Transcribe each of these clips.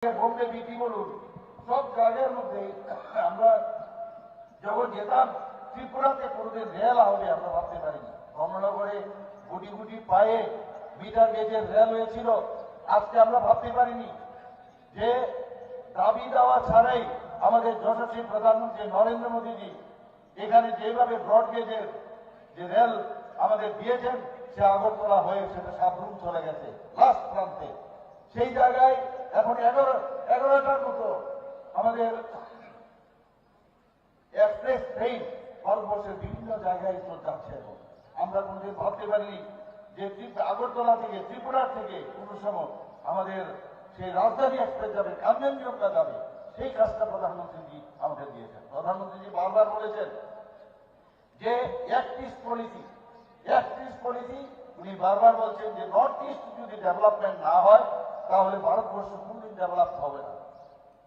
বোম্বে বিটি বলুন, সব জায়গার মধ্যে আমরা যখন যেতাম ত্রিপুরাতে কোনোদিন রেল হবে আমরা ভাবতে পারিনি। ধর্মনগরে গুটি গুটি পায়ে মিটার গেজের রেল হয়েছিল, আজকে আমরা ভাবতে পারিনি যে দাবি দেওয়া ছাড়াই আমাদের যশস্বী প্রধানমন্ত্রী নরেন্দ্র মোদীজি এখানে যেভাবে ব্রড গেজের যে রেল আমাদের দিয়েছেন, সে আগরতলা হয়ে সেটা সাবরুম চলে গেছে লাস্ট প্রান্তে। সেই জায়গায় এখন 11টার মতো আমাদের এক্সপ্রেস ট্রেন ভারতবর্ষের বিভিন্ন জায়গায় যাচ্ছে। এখন আমরা কোনদিন ভাবতে পারিনি যে আগরতলা থেকে ত্রিপুরা থেকে কোনো সময় আমাদের সেই রাজধানী এক্সপ্রেস যাবে, কাঞ্চনজঙ্ঘা যাবে, সেই কাজটা প্রধানমন্ত্রীজি আমাদের দিয়েছেন। প্রধানমন্ত্রীজি বারবার বলেছেন যে অ্যাক্ট ইস্ট পলিসি, উনি বারবার বলছেন যে নর্থ ইস্ট যদি ডেভেলপমেন্ট না হয় তাহলে ভারতবর্ষ কোনদিন ডেভেলপ হবে না।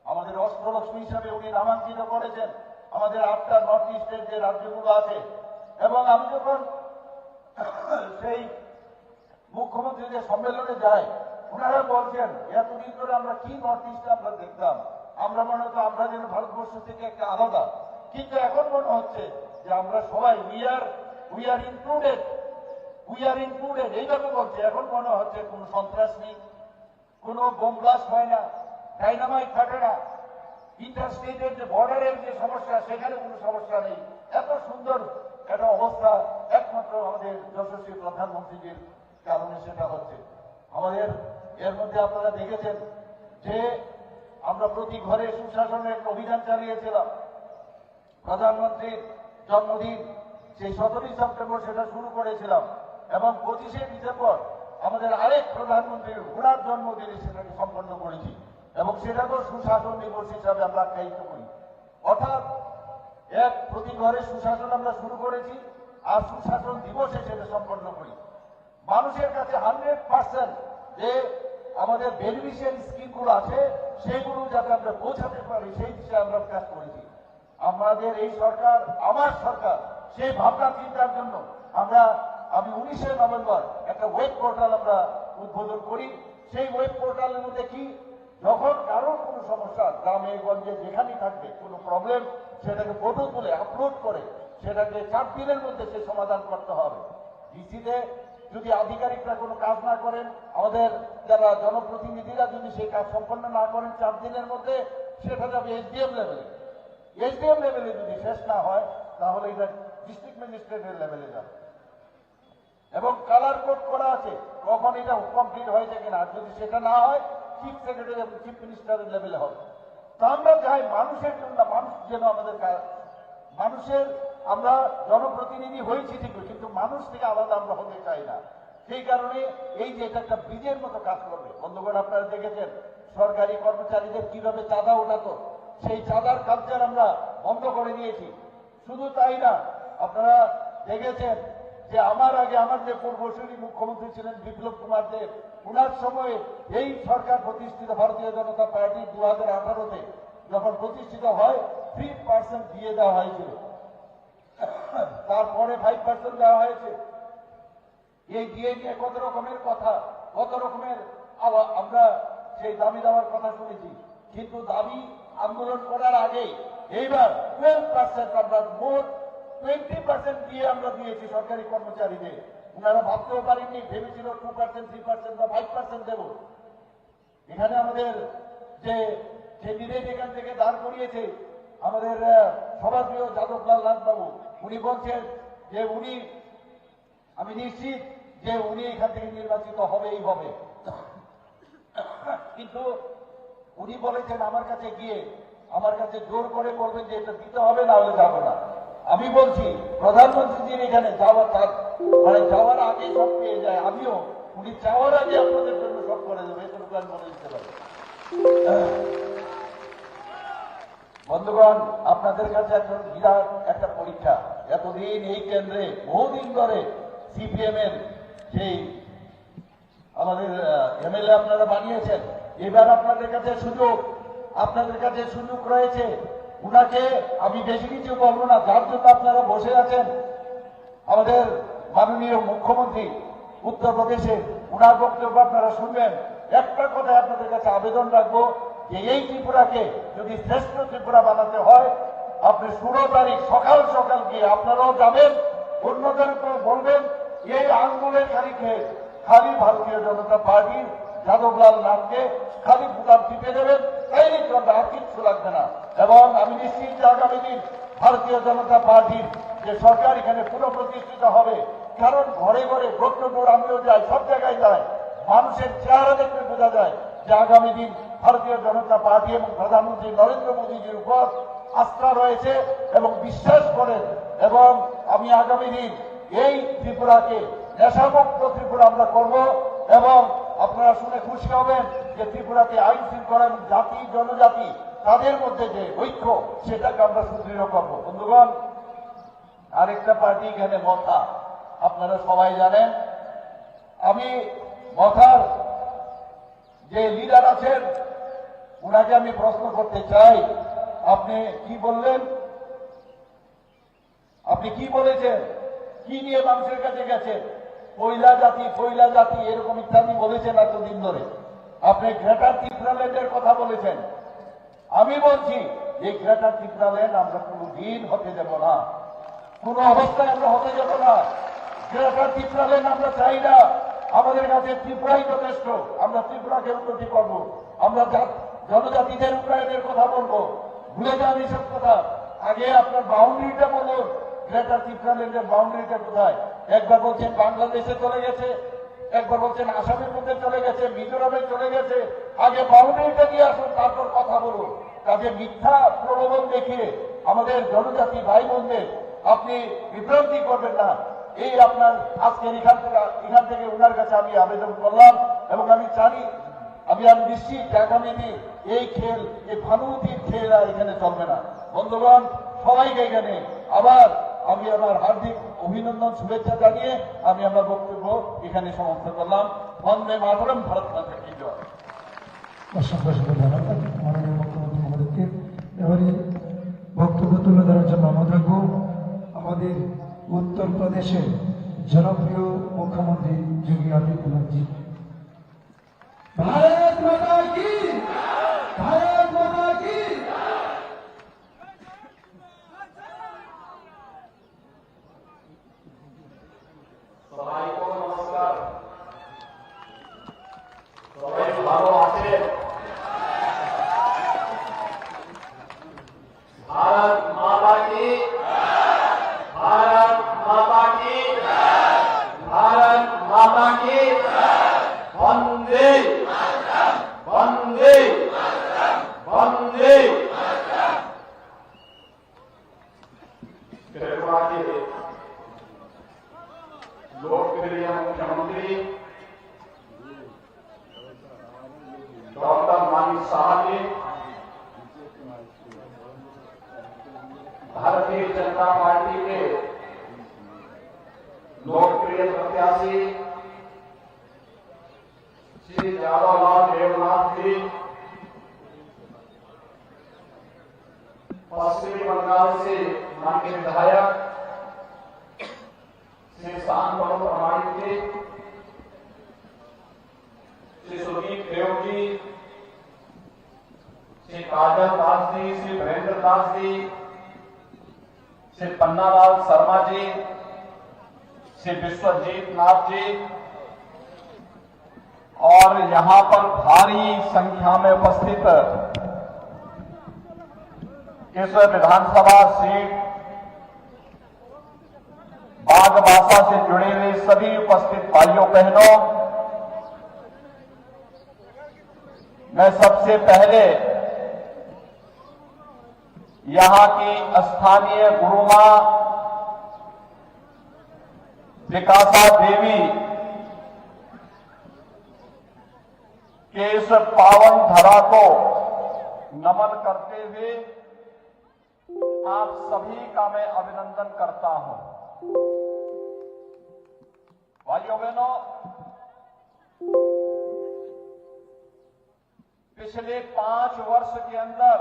আমাদের অস্ত্রলক্ষ্মী হিসাবে উনি নামাঙ্কিত করেছেন আমাদের 8টা নর্থ ইস্টের যে রাজ্যগুলো আছে। এবং আমি যখন সেই মুখ্যমন্ত্রীদের সম্মেলনে যাই, ওনারা বলছেন এতদিন ধরে আমরা কি নর্থ ইস্টে আমরা দেখতাম, আমরা মনে হতো আমরা যেন ভারতবর্ষ থেকে একটা আলাদা, কিন্তু এখন মনে হচ্ছে যে আমরা সবাই উই আর ইনক্লুডেড এইভাবে বলছে। এখন মনে হচ্ছে কোনো সন্ত্রাস নেই, কোনো বোম ব্লাস্ট হয় না, ডাইনামাইট থাকে না, ইন্টারস্টেটের যে বর্ডারের যে সমস্যা সেখানে কোনো সমস্যা নেই। এত সুন্দর একটা অবস্থা একমাত্র আমাদের যশস্বী প্রধানমন্ত্রীজির কারণে সেটা হচ্ছে। আমাদের এর মধ্যে আপনারা দেখেছেন যে আমরা প্রতি ঘরে সুশাসনের একটা অভিযান চালিয়েছিলাম। প্রধানমন্ত্রীর জন্মদিন সেই 17ই সেপ্টেম্বর সেটা শুরু করেছিলাম, এবং 25শে ডিসেম্বর আমাদের আরেক প্রধানমন্ত্রীর ওনার জন্মদিনে সেটাকে সম্পন্ন করেছি, এবং সেটাকেও সুশাসন দিবস হিসাবে আমরা আখ্যায়িত করি। অর্থাৎ প্রতি ঘরে সুশাসন আমরা শুরু করেছি, আর সুশাসন দিবসে সেটা সম্পন্ন করি। মানুষের কাছে 100% যে আমাদের বেনিফিশিয়ারি স্কিমগুলো আছে সেগুলো যাতে আমরা পৌঁছাতে পারি সেই বিষয়ে আমরা কাজ করেছি। আমাদের এই সরকার, আমার সরকার, সেই ভাবনা চিন্তার জন্য আমি 19শে নভেম্বর একটা ওয়েব পোর্টাল আমরা উদ্বোধন করি। সেই ওয়েব পোর্টালের মধ্যে কি, যখন কারোর কোনো সমস্যা গ্রামে গঞ্জে যেখানেই থাকবে কোনো প্রবলেম, সেটাকে ফটো তুলে আপলোড করে সেটাকে 4 দিনের মধ্যে সে সমাধান করতে হবে। ডিসিতে যদি আধিকারিকরা কোনো কাজ না করেন, আমাদের যারা জনপ্রতিনিধিরা যদি সেই কাজ সম্পন্ন না করেন 4 দিনের মধ্যে, সেটা যাবে এসডিএম লেভেলে। এসডিএম লেভেলে যদি শেষ না হয় তাহলে এটা ডিস্ট্রিক্ট ম্যাজিস্ট্রেটের লেভেলে যাবে, এবং কালার কোড করা আছে কখন এটা কমপ্লিট হয়েছে কিনা। যদি সেটা না হয় চিফ সেক্রেটারি এবং চিফ মিনিস্টারের লেভেলে হবে। তা আমরা চাই মানুষের জন্য, মানুষ যেন মানুষের আমরা জনপ্রতিনিধি হয়েছি ঠিকই, কিন্তু মানুষ থেকে আলাদা আমরা হতে চাই না। সেই কারণে এই যে এটা একটা ব্রিজের মতো কাজ করবে। বন্ধুগণ, আপনারা দেখেছেন সরকারি কর্মচারীদের কিভাবে চাঁদা ওঠাতো, সেই চাঁদার কালচার আমরা বন্ধ করে দিয়েছি। শুধু তাই না, আপনারা দেখেছেন যে আমার আগে আমার যে পূর্বসূরি মুখ্যমন্ত্রী ছিলেন বিপ্লব কুমার দেব, ওনার সময়ে এই সরকার প্রতিষ্ঠিত ভারতীয় জনতা পার্টি 2018-তে যখন প্রতিষ্ঠিত হয় 3% দিয়ে দেওয়া হয়েছিল, তারপরে 5% দেওয়া হয়েছে। এই দিয়ে নিয়ে কত রকমের কথা, কত রকমের আমরা সেই দাবি দেওয়ার কথা শুনেছি, কিন্তু দাবি আন্দোলন করার আগে এইবার 12% আমরা মোট 20% দিয়ে আমরা দিয়েছি সরকারি কর্মচারীদের। ওনারা ভাবতেও পারেননি, ভেবেছিল 2%, 3% বা 5% দেব। এখানে আমাদের যে ক্যান্ডিডেট এখান থেকে দাঁড় করিয়েছে আমাদের সবার প্রিয় যাদবলাল নাথবাবু, উনি বলছেন যে আমি নিশ্চিত যে উনি এখান থেকে নির্বাচিত হবেই হবে। কিন্তু উনি বলেছেন আমার কাছে গিয়ে আমার কাছে জোর করে বলবেন যে এটা দিতে হবে, না হলে যাবো না। আমি বলছি প্রধানমন্ত্রীজির এখানে যাওয়ার আগে সব পেয়ে যায়, আমিও উনি যাওয়ার আগে আপনাদের জন্য সব করে দেবো, এটুকু আমি বলে দিতে পারি। বন্ধুগণ, আপনাদের কাছে এখন বিরাট একটা পরীক্ষা। এতদিন এই কেন্দ্রে বহুদিন ধরে সিপিএম এর সেই আমাদের এমএলএ আপনারা বানিয়েছেন, এবার আপনাদের কাছে সুযোগ রয়েছে। উনাকে আমি বেশি কিছু বলবো না, যার জন্য আপনারা বসে আছেন আমাদের মাননীয় মুখ্যমন্ত্রী উত্তরপ্রদেশে, উনার বক্তব্য আপনারা শুনবেন। একটা কথা আপনাদের কাছে আবেদন রাখবো যে এই ত্রিপুরাকে যদি শ্রেষ্ঠ ত্রিপুরা বানাতে হয়, আপনি 16 তারিখ সকাল সকাল গিয়ে আপনারাও যাবেন, অন্যদেরকে বলবেন এই আঙ্গুলের তারিখে খালি ভারতীয় জনতা পার্টির যাদবলাল নাথকে খালি ভোটার টিপে দেবেন, এই চলবে, আর কিচ্ছু লাগবে না। এবং আমি নিশ্চিত যে আগামী দিন ভারতীয় জনতা পার্টির যে সরকার এখানে পুনঃপ্রতিষ্ঠিত হবে, কারণ ঘরে ঘরে ভোট টোট আমিও যাই, সব জায়গায় যায়, মানুষের চেহারা দেখলে বোঝা যায় যে আগামী দিন ভারতীয় জনতা পার্টি এবং প্রধানমন্ত্রী নরেন্দ্র মোদীজির উপর আস্থা রয়েছে এবং বিশ্বাস করেন। এবং আমি আগামী দিন এই ত্রিপুরাকে নেশামুক্ত ত্রিপুরা আমরা করব এবং আপনারা শুনে খুশি হবেন যে ত্রিপুরাতে আইন শৃঙ্খলা এবং জাতি জনজাতি তাদের মধ্যে যে ঐক্য সেটাকে আমরা সুদৃঢ় করব। বন্ধুগণ, আরেকটা পার্টি এখানে মথা, আপনারা সবাই জানেন। আমি মথার যে লিডার আছেন ওনাকে আমি প্রশ্ন করতে চাই, আপনি কি বললেন? আপনি কি বলেছেন? কি নিয়ে মানুষের কাছে গেছেন? পয়লা জাতি এরকম ইত্যাদি বলেছেন এতদিন ধরে। আপনি গ্রেটার ত্রিপুরাল্যান্ডের কথা বলেছেন। আমি বলছি এই গ্রেটার ত্রিপুরাল্যান্ড আমরা কোনদিন হতে দেব না, কোন অবস্থায় আমরা হতে যাব না। গ্রেটার ত্রিপুরাল্যান্ড আমরা চাই না। আমাদের কাছে ত্রিপুরাই যথেষ্ট। আমরা ত্রিপুরাকে উন্নতি করব, আমরা জনজাতিদের উন্নয়নের কথা বলবো। ভুলে যান এইসব কথা। আগে আপনার বাউন্ডারিটা বলুন, গ্রেটার ত্রিপুরাল্যান্ডের বাউন্ডারিটা কোথায়? একবার বলছেন বাংলাদেশে চলে গেছে, একবার বলছেন আসামের মধ্যে চলে গেছে, মিজোরামে চলে গেছে। আগে বাউন্ডারিটা দিয়ে আসুন, তারপর কথা বলুন। কাজে মিথ্যা প্রলোভন দেখিয়ে আমাদের জনজাতি ভাই বোনদের আপনি বিভ্রান্তি করবেন না। এই আপনার আজকের এখান থেকে ওনার কাছে আমি আবেদন করলাম এবং আমি জানি, আমি নিশ্চিত আগামী দিন এই খেল, এই ভানুমতির খেল আর এখানে চলবে না। বন্ধুগণ, সবাইকে এখানে আবার আমি আমার হার্দিক অভিনন্দন শুভেচ্ছা জানিয়ে আমি আমার বক্তব্য এখানে সমাপ্ত করলাম। বন্দে মাতরম, ভারত মাতা কি জয়। অসংখ্য ধন্যবাদ মাননীয় মুখ্যমন্ত্রী মহোদয়কে। এবারে বক্তব্য তুলে ধরার জন্য অনুরোধ রাখবো আমাদের উত্তরপ্রদেশের জনপ্রিয় মুখ্যমন্ত্রী যোগী আদিত্যনাথজি। ভারত মাতা কি, ভারত মাতা কি। সবাইকে নমস্কার। সবাই ভালো আছে? ভারত মাতা কি, ভারত মাতা কি, ভারত মাতা কি। বন্দে বন্দে বন্দে। त्रिपुरा के लोकप्रिय मुख्यमंत्री डॉक्टर मानिक साहब जी, भारतीय जनता पार्टी के लोकप्रिय प्रत्याशी श्री जादवलाल देवनाथ जी, पश्चिमी बंगाल से माननीय विधायक श्री शांतनु प्रमाणिक जी, श्री सुदीप देव जी, श्री काजल दास जी, श्री वीरेंद्र दास जी, श्री पन्नालाल शर्मा जी, श्री विश्वजीत नाथ जी और यहां पर भारी संख्या में उपस्थित इस विधानसभा सीट बागबासा से जुड़े हुए सभी उपस्थित भाइयों बहनों, मैं सबसे पहले यहां की स्थानीय गुरुमां विकासा देवी के इस पावन धरा को नमन करते हुए आप सभी का मैं अभिनंदन करता हूं। भाइयों बहनों, पिछले 5 वर्ष के अंदर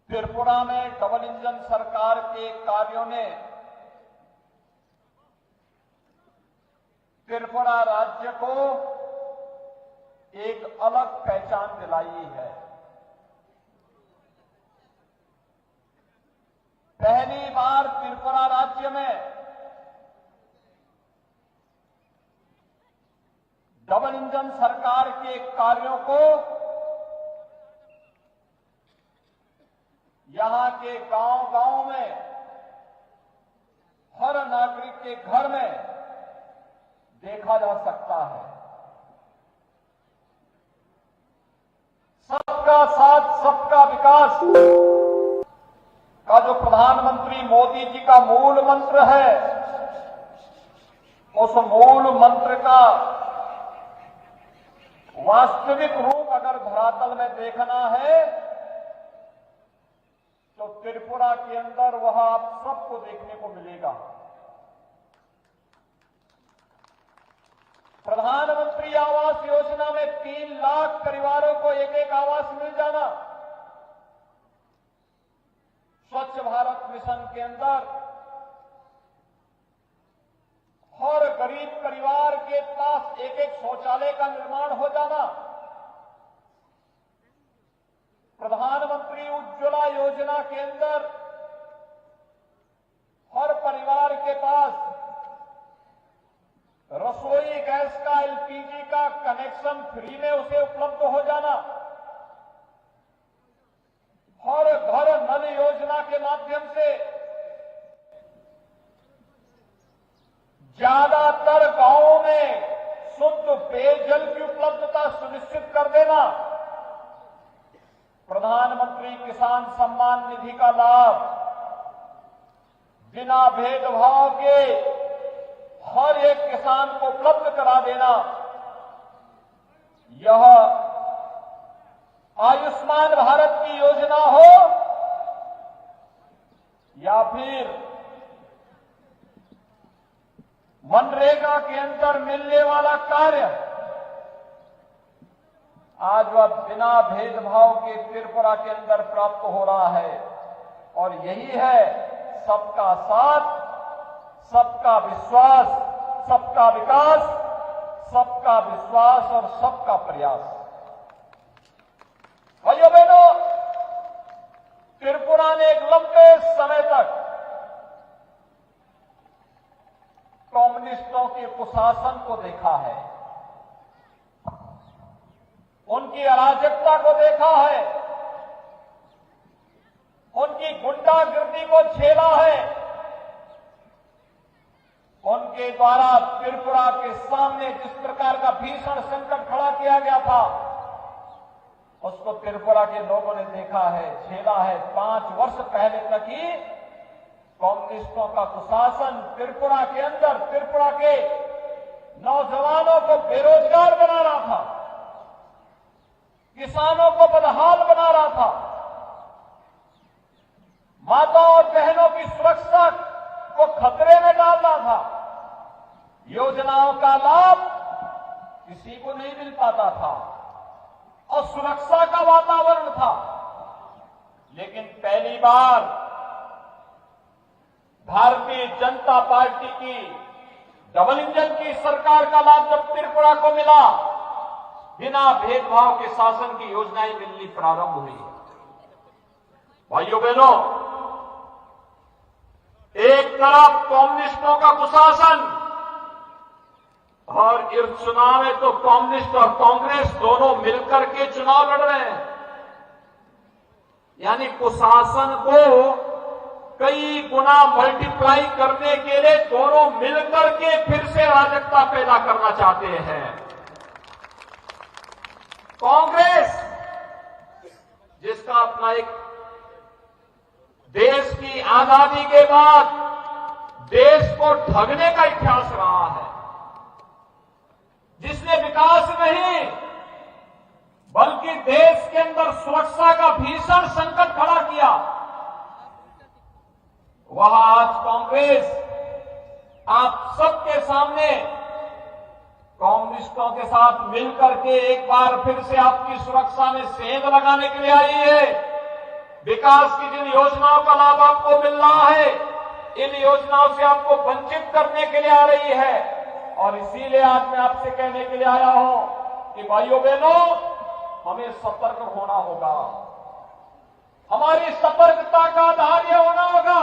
त्रिपुरा में डबल इंजन सरकार के कार्यों ने त्रिपुरा राज्य को एक अलग पहचान दिलाई है। पहली बार त्रिपुरा राज्य में डबल इंजन सरकार के कार्यों को यहां के गांव-गांव में, हर नागरिक के घर में देखा जा सकता है। सबका साथ सबका विकास का जो प्रधानमंत्री मोदी जी का मूल मंत्र है, उस मूल मंत्र का वास्तविक रूप अगर धरातल में देखना है तो त्रिपुरा के अंदर वह आप सबको देखने को मिलेगा। प्रधानमंत्री आवास योजना में 3 लाख परिवारों को एक आवास मिल जाना, स्वच्छ भारत मिशन के अंदर हर गरीब परिवार के पास एक शौचालय का निर्माण हो जाना, प्रधानमंत्री उज्ज्वला योजना के अंदर हर परिवार के पास रसोई गैस का, एलपीजी का कनेक्शन फ्री में उसे उपलब्ध हो जाना, हर घर नल योजना के माध्यम से ज्यादातर गांवों में शुद्ध पेयजल की उपलब्धता सुनिश्चित कर देना, प्रधानमंत्री किसान सम्मान निधि का लाभ बिना भेदभाव के हर एक किसान को उपलब्ध करा देना, यह आयुष्मान भारत की योजना हो या फिर मनरेगा के अंदर मिलने वाला कार्य, आज वह बिना भेदभाव के त्रिपुरा के अंदर प्राप्त हो रहा है। और यही है सबका साथ, सबका विश्वास, सबका विकास, सबका विश्वास और सबका प्रयास। भाइयों बहनों, त्रिपुरा ने एक लंबे समय तक कम्युनिस्टों के कुशासन को देखा है, उनकी अराजकता को देखा है, उनकी गुंडागिर्दी को झेला है, उनके द्वारा त्रिपुरा के सामने जिस प्रकार का भीषण संकट खड़ा किया गया था, उसको त्रिपुरा के लोगों ने देखा है, झेला है। 5 वर्ष पहले तक ही कम्युनिस्टों का कुशासन त्रिपुरा के अंदर त्रिपुरा के नौजवानों को बेरोजगार बना रहा था, किसानों को बदहाल बना रहा था, माताओं और बहनों की सुरक्षा को खतरे में डाल रहा था। योजनाओं का लाभ किसी को नहीं मिल पाता था और सुरक्षा का वातावरण था। लेकिन पहली बार भारतीय जनता पार्टी की डबल इंजन की सरकार का लाभ जब त्रिपुरा को मिला, बिना भेदभाव के शासन की योजनाएं मिलनी प्रारंभ हुई। भाइयों बहनों, एक तरफ कम्युनिस्टों का कुशासन और इस चुनाव में तो कम्युनिस्ट और कांग्रेस दोनों मिलकर के चुनाव लड़ रहे हैं, यानी कुशासन को कई गुना मल्टीप्लाई करने के लिए दोनों मिलकर के फिर से अराजकता पैदा करना चाहते हैं। कांग्रेस जिसका अपना एक देश की आजादी के बाद देश को ठगने का इतिहास रहा है, जिसने विकास नहीं बल्कि देश के अंदर सुरक्षा का भीषण संकट खड़ा किया, वह आज कांग्रेस आप सबके सामने कम्युनिस्टों के साथ मिलकर के एक बार फिर से आपकी सुरक्षा में सेंध लगाने के लिए आई है। विकास की जिन योजनाओं का लाभ आपको मिल रहा है, इन योजनाओं से आपको वंचित करने के लिए आ रही है। और इसीलिए आज मैं आपसे कहने के लिए आया हूं कि भाइयों बहनों, हमें सतर्क होना होगा। हमारी सतर्कता का आधार यह होना होगा,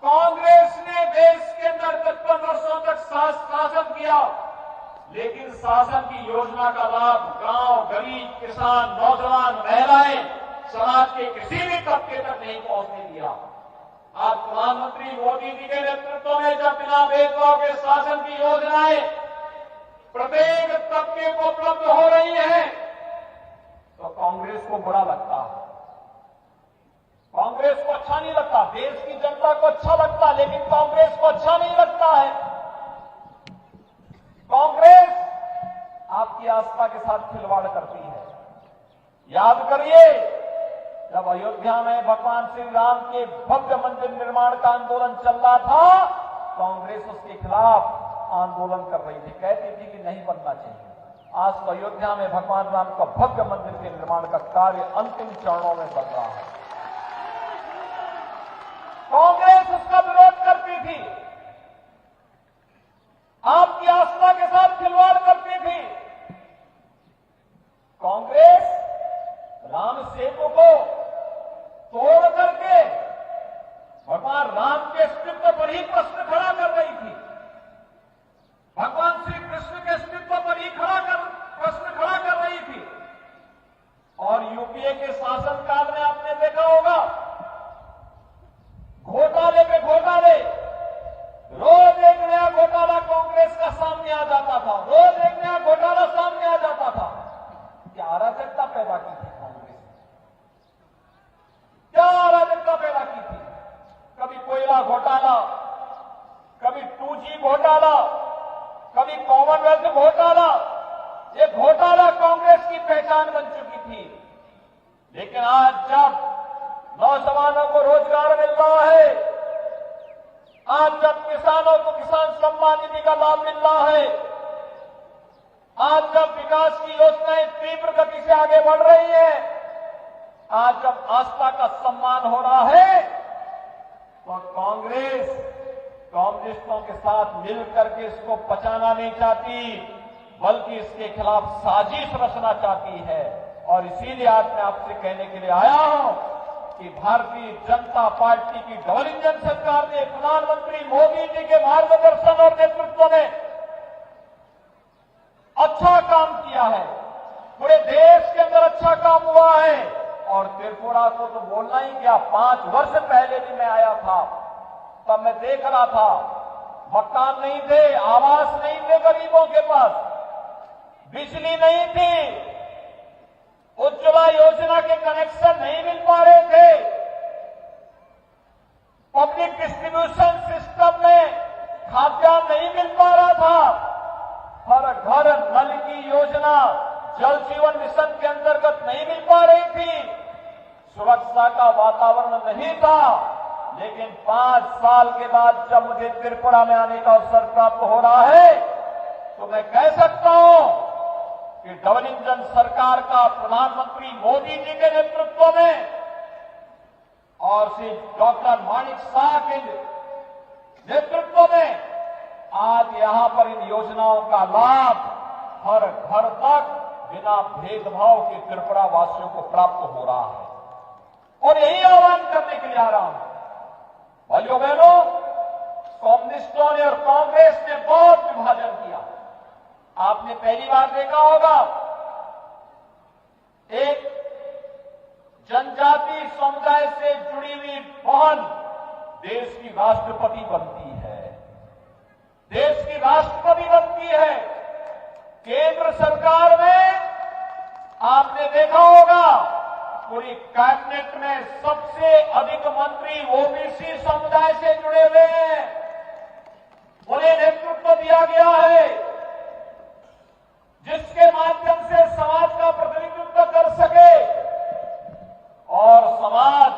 कांग्रेस ने देश के अंदर 55 वर्षों तक शासन किया, लेकिन शासन की योजना का लाभ गांव, गरीब, किसान, नौजवान, महिलाएं, समाज के किसी भी तबके तक नहीं पहुंचने दिया। आज प्रधानमंत्री मोदी जी के नेतृत्व में जब बिना भेदभाव के शासन की योजनाएं प्रत्येक तबके को उपलब्ध हो रही है, तो कांग्रेस को बुरा लगता है। कांग्रेस को अच्छा नहीं लगता, देश की जनता को अच्छा लगता, लेकिन कांग्रेस को अच्छा नहीं लगता है। कांग्रेस आपकी आस्था के साथ खिलवाड़ करती है। याद करिए, जब अयोध्या में भगवान श्री राम के भव्य मंदिर निर्माण का आंदोलन चल रहा था, कांग्रेस उसके खिलाफ आंदोलन कर रही थी, कहती थी कि नहीं बनना चाहिए। आज तो अयोध्या में भगवान राम का भव्य मंदिर के निर्माण का कार्य अंतिम चरणों में चल रहा है। कांग्रेस उसका विरोध करती थी, आपकी आस्था के साथ खिलवाड़ करती थी। कांग्रेस राम सेतु को तोड़ करके भगवान राम के अस्तित्व पर ही प्रश्न खड़ा कर रही थी, भगवान श्री कृष्ण के अस्तित्व पर ही प्रश्न खड़ा कर रही थी। और यूपीए के शासनकाल में आपने देखा होगा, घोटाले पे घोटाले, रोज एक नया घोटाला कांग्रेस का सामने आ जाता था, रोज एक नया घोटाला सामने आ जाता था। क्या अराजकता पैदा की थी कांग्रेस ने? क्या अराजकता पैदा की थी? कभी कोयला घोटाला, कभी 2G घोटाला, कभी कॉमनवेल्थ घोटाला। ये घोटाला कांग्रेस की पहचान बन चुकी थी। लेकिन आज जब नौजवानों को रोजगार मिल रहा है, आज जब किसानों को किसान सम्मान निधि का लाभ मिल रहा है, आज जब विकास की योजनाएं तीव्र गति से आगे बढ़ रही है, आज जब आस्था का सम्मान हो रहा है, तो कांग्रेस कम्युनिस्टों के साथ मिलकर के इसको पचाना नहीं चाहती, बल्कि इसके खिलाफ साजिश रचना चाहती है। और इसीलिए आज मैं आपसे कहने के लिए आया हूं कि भारतीय जनता पार्टी की डबल इंजन सरकार ने प्रधानमंत्री मोदी जी के मार्गदर्शन और नेतृत्व में अच्छा काम किया है। पूरे देश के अंदर अच्छा काम हुआ है। और त्रिपुरा को तो बोलना ही क्या, 5 वर्ष पहले भी मैं आया था, तब मैं देख रहा था, मकान नहीं थे, आवास नहीं थे गरीबों के पास, बिजली नहीं थी, उज्ज्वला योजना के कनेक्शन नहीं मिल पा रहे थे, पब्लिक डिस्ट्रीब्यूशन सिस्टम में खाद्यान्न नहीं मिल पा रहा था, हर घर नल की योजना जल जीवन मिशन के अंतर्गत नहीं मिल पा रही थी, सुरक्षा का वातावरण नहीं था। लेकिन 5 साल के बाद जब मुझे त्रिपुरा में आने का अवसर प्राप्त हो रहा है, तो मैं कह सकता हूं कि डबल इंजन सरकार का प्रधानमंत्री मोदी जी के नेतृत्व में और श्री डॉक्टर माणिक शाह के नेतृत्व में आज यहां पर इन योजनाओं का लाभ हर घर तक बिना भेदभाव के त्रिपुरा वासियों को प्राप्त हो रहा है। और यही आह्वान करने के लिए आ रहा हूं, भाइयों बहनों, कम्युनिस्टों ने और कांग्रेस ने बहुत विभाजन किया। आपने पहली बार देखा होगा, एक जनजाति समुदाय से जुड़ी हुई बहन देश की राष्ट्रपति बनती है, देश की राष्ट्रपति बनती है। केंद्र सरकार में आपने देखा होगा, पूरी कैबिनेट में सबसे अधिक मंत्री ओबीसी समुदाय से जुड़े हुए हैं, उन्हें नेतृत्व दिया गया है, जिसके माध्यम से समाज का प्रतिनिधित्व कर सके और समाज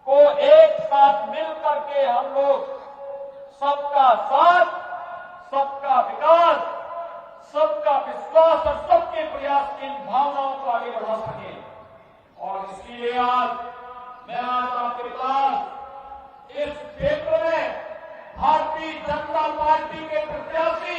को एक साथ मिलकर के हम लोग सबका साथ, सबका विकास, सबका विश्वास और सबके प्रयास की इन भावनाओं को आगे बढ़ा सके। और इसलिए आज मैं आपके पास इस क्षेत्र में भारतीय जनता पार्टी के प्रत्याशी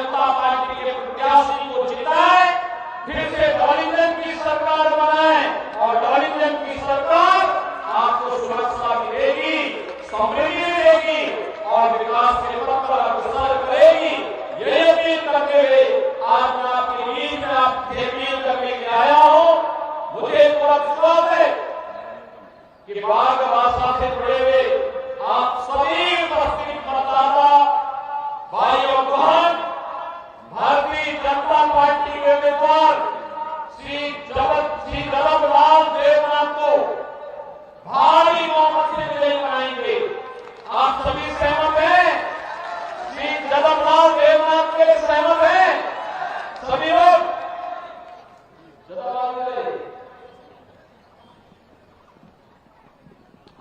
जनता पार्टी के प्रत्याशी को जिताए, फिर से डॉलिंजन की सरकार बनाए और डॉलिंजन की सरकार आपको सुरक्षा मिलेगी, समृद्धि मिलेगी और विकास के पथ पर अग्रसर करेगी। ये अपील करते हुए आज मैं आपके बीच में आपसे अपील करने के आया हूं। मुझे पूरा विश्वास है कि बाघ भाषा से जुड़े हुए आप सभी उपस्थित मतदाता भाई और बहन भारतीय जनता पार्टी के उम्मीदवार श्री जगतलाल देवनाथ को भारी बहुमत से विजयी बनाएंगे। आप सभी सहमत हैं? श्री जगतलाल देवनाथ के लिए सहमत हैं सभी लोग?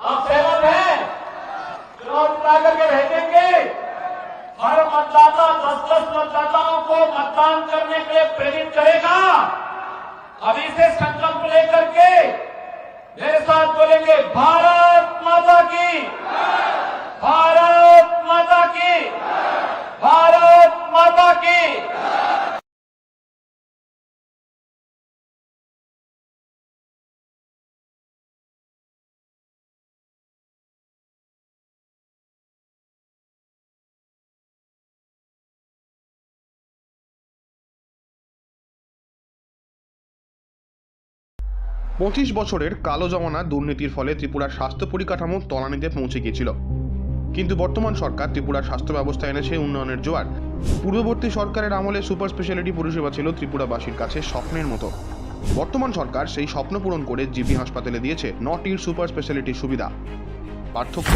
आप सहमत हैं? चुनाव जिता करके भेजेंगे। हर मतदाता 10-10 मतदाताओं को मतदान करने के लिए प्रेरित करेगा। अभी से संकल्प लेकर के मेरे साथ बोलेंगे, भारत माता की, भारत माता की, भारत माता की। পঁচিশ বছরের কালো জমানা দুর্নীতির ফলে ত্রিপুরার স্বাস্থ্য পরিকাঠামো তলানিতে পৌঁছে গিয়েছিল, কিন্তু বর্তমান সরকার ত্রিপুরার স্বাস্থ্য ব্যবস্থা এনেছে উন্নয়নের জোয়ার। পূর্ববর্তী সরকারের আমলে সুপার স্পেশালিটি পরিষেবা ছিল ত্রিপুরাবাসীর কাছে স্বপ্নের মতো। বর্তমান সরকার সেই স্বপ্ন পূরণ করে জিবি হাসপাতালে দিয়েছে 9টি সুপার স্পেশালিটি সুবিধা। পার্থক্য